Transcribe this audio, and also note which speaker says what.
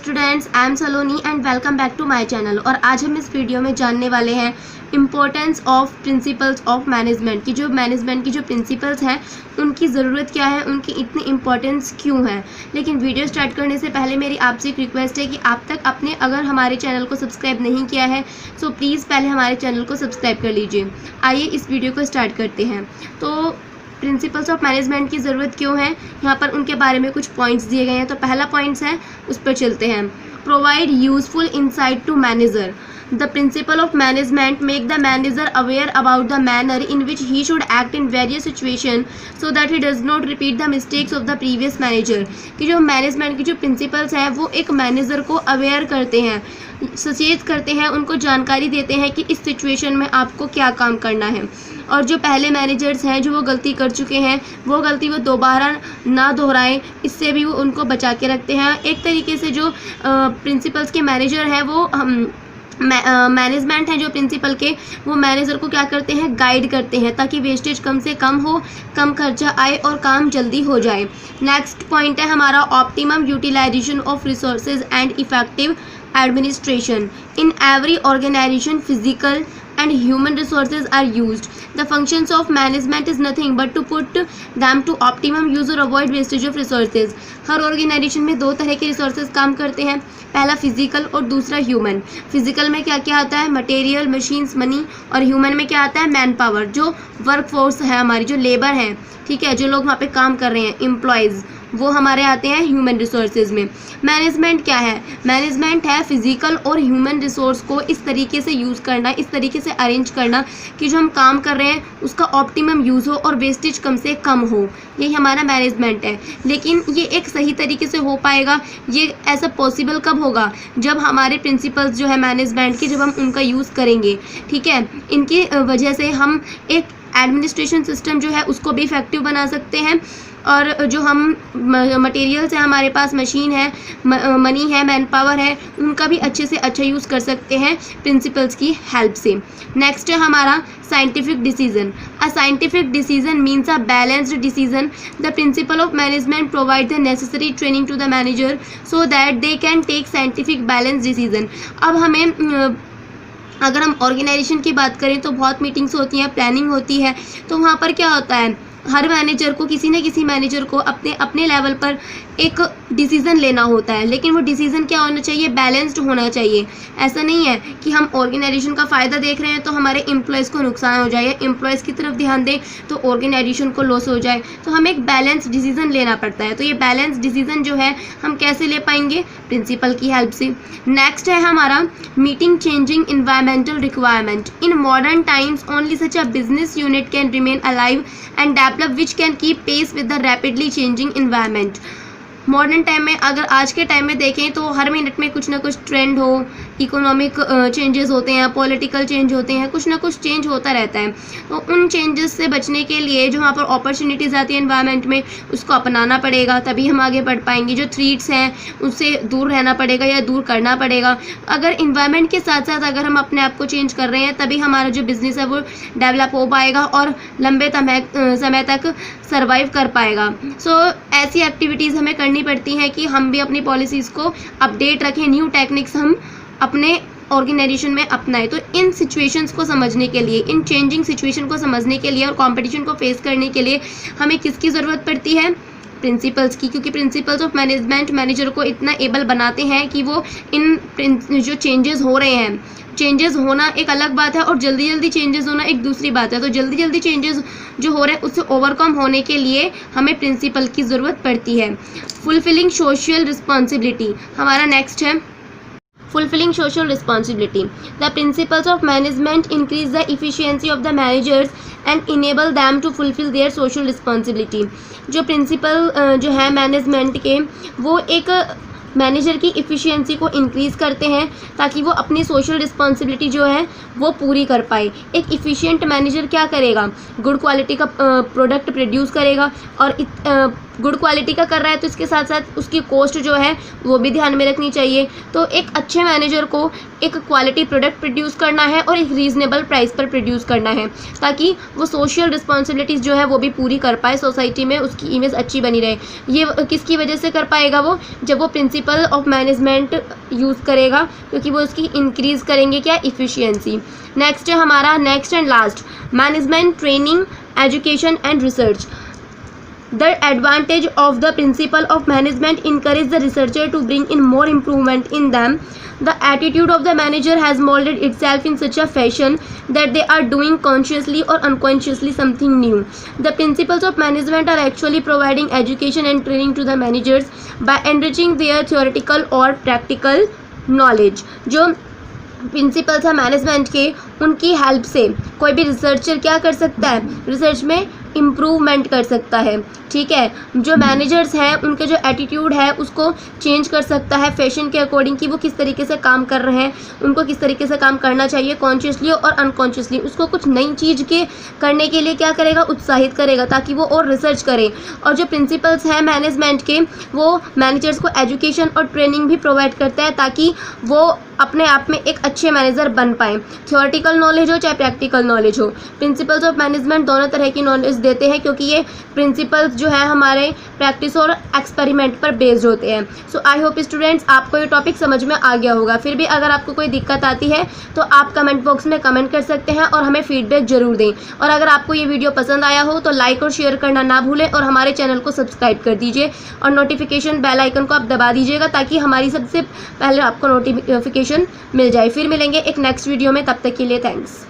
Speaker 1: Students, I am Saloni and welcome back to my channel. और आज हम इस वीडियो में जानने वाले हैं importance of principles of management की। जो मैनेजमेंट की जो प्रिंसिपल्स हैं उनकी ज़रूरत क्या है, उनकी इतनी इम्पोर्टेंस क्यों है। लेकिन वीडियो स्टार्ट करने से पहले मेरी आपसे एक रिक्वेस्ट है कि आप तक आपने अगर हमारे चैनल को सब्सक्राइब नहीं किया है तो प्लीज़ पहले हमारे चैनल को सब्सक्राइब कर लीजिए। आइए इस वीडियो को स्टार्ट करते हैं। तो प्रिंसिपल्स ऑफ मैनेजमेंट की ज़रूरत क्यों है, यहाँ पर उनके बारे में कुछ पॉइंट्स दिए गए हैं। तो पहला पॉइंट्स है, उस पर चलते हैं। Provide useful insight to manager. The principle of management make the manager aware about the manner in which he should act in various situations so that he does not repeat the mistakes of the previous manager। कि जो management की जो principles हैं वो एक manager को aware करते हैं, सचेत करते हैं, उनको जानकारी देते हैं कि इस सिचुएशन में आपको क्या काम करना है। और जो पहले मैनेजर्स हैं जो वो गलती कर चुके हैं वो गलती वो दोबारा ना दोहराएं, इससे भी वो उनको बचा के रखते हैं। एक तरीके से जो प्रिंसिपल्स के मैनेजर हैं वो मैनेजमेंट है जो प्रिंसिपल के, वो मैनेजर को क्या करते हैं, गाइड करते हैं ताकि वेस्टेज कम से कम हो, कम खर्चा आए और काम जल्दी हो जाए। नेक्स्ट पॉइंट है हमारा optimum utilisation of resources and effective administration. In every organisation physical and human resources are used. The functions of management is nothing but to put them to optimum use or avoid wastage of resources। हर organisation में दो तरह के resources काम करते हैं, पहला physical और दूसरा ह्यूमन। फिजिकल में क्या क्या आता है, मटेरियल, मशीन्स, मनी। और ह्यूमन में क्या आता है, मैन पावर, जो वर्क फोर्स है हमारी, जो लेबर है, ठीक है, जो लोग वहाँ पे काम कर रहे हैं, एम्प्लॉयज़, वो हमारे आते हैं ह्यूमन रिसोर्सेज में। मैनेजमेंट क्या है, मैनेजमेंट है फिजिकल और ह्यूमन रिसोर्स को इस तरीके से यूज़ करना, इस तरीके से अरेंज करना कि जो हम काम कर रहे हैं उसका ऑप्टिमम यूज़ हो और वेस्टेज कम से कम हो। यही हमारा मैनेजमेंट है। लेकिन ये एक सही तरीके से हो पाएगा, ये ऐसा पॉसिबल कब होगा, जब हमारे प्रिंसिपल्स जो है मैनेजमेंट के, जब हम उनका यूज़ करेंगे, ठीक है। इनकी वजह से हम एक एडमिनिस्ट्रेशन सिस्टम जो है उसको भी इफेक्टिव बना सकते हैं, और जो हम मटेरियल्स हैं हमारे पास, मशीन है, मनी है, मैन पावर है, उनका भी अच्छे से अच्छा यूज़ कर सकते हैं प्रिंसिपल्स की हेल्प से। नेक्स्ट है हमारा scientific decision. A scientific decision means a balanced decision. The principle of management provide the necessary training to the manager so that they can take scientific balance decision. अब हमें अगर हम organisation की बात करें तो बहुत मीटिंग्स होती हैं, प्लानिंग होती है, तो वहाँ पर क्या होता है, हर मैनेजर को, किसी न किसी मैनेजर को अपने अपने लेवल पर एक डिसीज़न लेना होता है। लेकिन वो डिसीज़न क्या होना चाहिए, बैलेंस्ड होना चाहिए। ऐसा नहीं है कि हम ऑर्गेनाइजेशन का फ़ायदा देख रहे हैं तो हमारे एम्प्लॉयज़ को नुकसान हो जाए, या एम्प्लॉयज़ की तरफ ध्यान दें तो ऑर्गेनाइजेशन को लॉस हो जाए। तो हमें एक बैलेंस डिसीज़न लेना पड़ता है। तो ये बैलेंस डिसीज़न जो है हम कैसे ले पाएंगे, प्रिंसिपल की हेल्प से। नेक्स्ट है हमारा meeting changing environmental requirement. In modern times only such a business unit can remain alive and develop which can keep pace with the rapidly changing environment. Modern time में, अगर आज के time में देखें तो हर मिनट में कुछ ना कुछ ट्रेंड हो, इकोनॉमिक चेंजेस होते हैं, पॉलिटिकल चेंज होते हैं, कुछ ना कुछ चेंज होता रहता है। तो उन चेंजेस से बचने के लिए जो वहाँ पर अपॉर्चुनिटीज़ आती है एनवायरनमेंट में, उसको अपनाना पड़ेगा, तभी हम आगे बढ़ पाएंगे। जो थ्रेट्स हैं उससे दूर रहना पड़ेगा या दूर करना पड़ेगा। अगर इन्वायरमेंट के साथ साथ अगर हम अपने आप को चेंज कर रहे हैं तभी हमारा जो बिज़नेस है वो डेवलप हो पाएगा और लंबे समय तक सर्वाइव कर पाएगा। सो ऐसी एक्टिविटीज़ हमें करनी पड़ती हैं कि हम भी अपनी पॉलिसीज़ को अपडेट रखें, न्यू टेक्निक्स हम अपने ऑर्गेनाइजेशन में अपनाएं। तो इन सिचुएशंस को समझने के लिए, इन चेंजिंग सिचुएशन को समझने के लिए और कंपटीशन को फेस करने के लिए हमें किसकी ज़रूरत पड़ती है, प्रिंसिपल्स की। क्योंकि प्रिंसिपल्स ऑफ मैनेजमेंट मैनेजर को इतना एबल बनाते हैं कि वो इन जो चेंजेस हो रहे हैं, चेंजेस होना एक अलग बात है और जल्दी जल्दी चेंजेस होना एक दूसरी बात है। तो जल्दी जल्दी चेंजेस जो हो रहे हैं उससे ओवरकम होने के लिए हमें प्रिंसिपल की ज़रूरत पड़ती है। फुलफिलिंग सोशल रिस्पॉन्सिबिलिटी हमारा नेक्स्ट है। Fulfilling social responsibility. The principles of management increase the efficiency of the managers and enable them to fulfill their social responsibility। जो प्रिंसिपल जो है मैनेजमेंट के, वो एक मैनेजर की इफ़िशियंसी को इंक्रीज़ करते हैं ताकि वो अपनी सोशल रिस्पॉन्सिबिलिटी जो है वो पूरी कर पाए। एक इफ़िशियंट मैनेजर क्या करेगा, गुड क्वालिटी का प्रोडक्ट प्रोड्यूस करेगा और गुड क्वालिटी का कर रहा है तो इसके साथ साथ उसकी कॉस्ट जो है वो भी ध्यान में रखनी चाहिए। तो एक अच्छे मैनेजर को एक क्वालिटी प्रोडक्ट प्रोड्यूस करना है और एक रीज़नेबल प्राइस पर प्रोड्यूस करना है, ताकि वो सोशल रिस्पॉन्सिबिलिटीज़ जो है वो भी पूरी कर पाए, सोसाइटी में उसकी इमेज अच्छी बनी रहे। ये किसकी वजह से कर पाएगा वो, जब वो प्रिंसिपल ऑफ मैनेजमेंट यूज़ करेगा, क्योंकि वो उसकी इंक्रीज़ करेंगे क्या, इफ़िशियंसी। नेक्स्ट है हमारा next and last, management training, education and research. The advantage of the principle of management encourage the researcher to bring in more improvement in them. The attitude of the manager has molded itself in such a fashion that they are doing consciously or unconsciously something new. The principles of management are actually providing education and training to the managers by enriching their theoretical or practical knowledge. जो principles है management के, उनकी help से कोई भी researcher क्या कर सकता है, रिसर्च में इम्प्रूवमेंट कर सकता है। ठीक है, जो मैनेजर्स हैं उनके जो एटीट्यूड है उसको चेंज कर सकता है फैशन के अकॉर्डिंग, कि वो किस तरीके से काम कर रहे हैं, उनको किस तरीके से काम करना चाहिए, कॉन्शियसली और अनकॉन्शियसली। उसको कुछ नई चीज़ के करने के लिए क्या करेगा, उत्साहित करेगा, ताकि वो और रिसर्च करे। और जो प्रिंसिपल्स हैं मैनेजमेंट के, वो मैनेजर्स को एजुकेशन और ट्रेनिंग भी प्रोवाइड करता है, ताकि वो अपने आप में एक अच्छे मैनेजर बन पाएँ। थियोरेटिकल नॉलेज हो चाहे प्रैक्टिकल नॉलेज हो, प्रिंसिपल्स ऑफ मैनेजमेंट दोनों तरह की नॉलेज देते हैं, क्योंकि ये प्रिंसिपल्स जो है हमारे प्रैक्टिस और एक्सपेरिमेंट पर बेस्ड होते हैं। सो आई होप स्टूडेंट्स आपको ये टॉपिक समझ में आ गया होगा। फिर भी अगर आपको कोई दिक्कत आती है तो आप कमेंट बॉक्स में कमेंट कर सकते हैं और हमें फीडबैक ज़रूर दें। और अगर आपको ये वीडियो पसंद आया हो तो लाइक और शेयर करना ना भूलें, और हमारे चैनल को सब्सक्राइब कर दीजिए और नोटिफिकेशन बेल आइकन को आप दबा दीजिएगा, ताकि हमारी सबसे पहले आपको नोटिफिकेशन मिल जाए। फिर मिलेंगे एक नेक्स्ट वीडियो में, तब तक के लिए थैंक्स।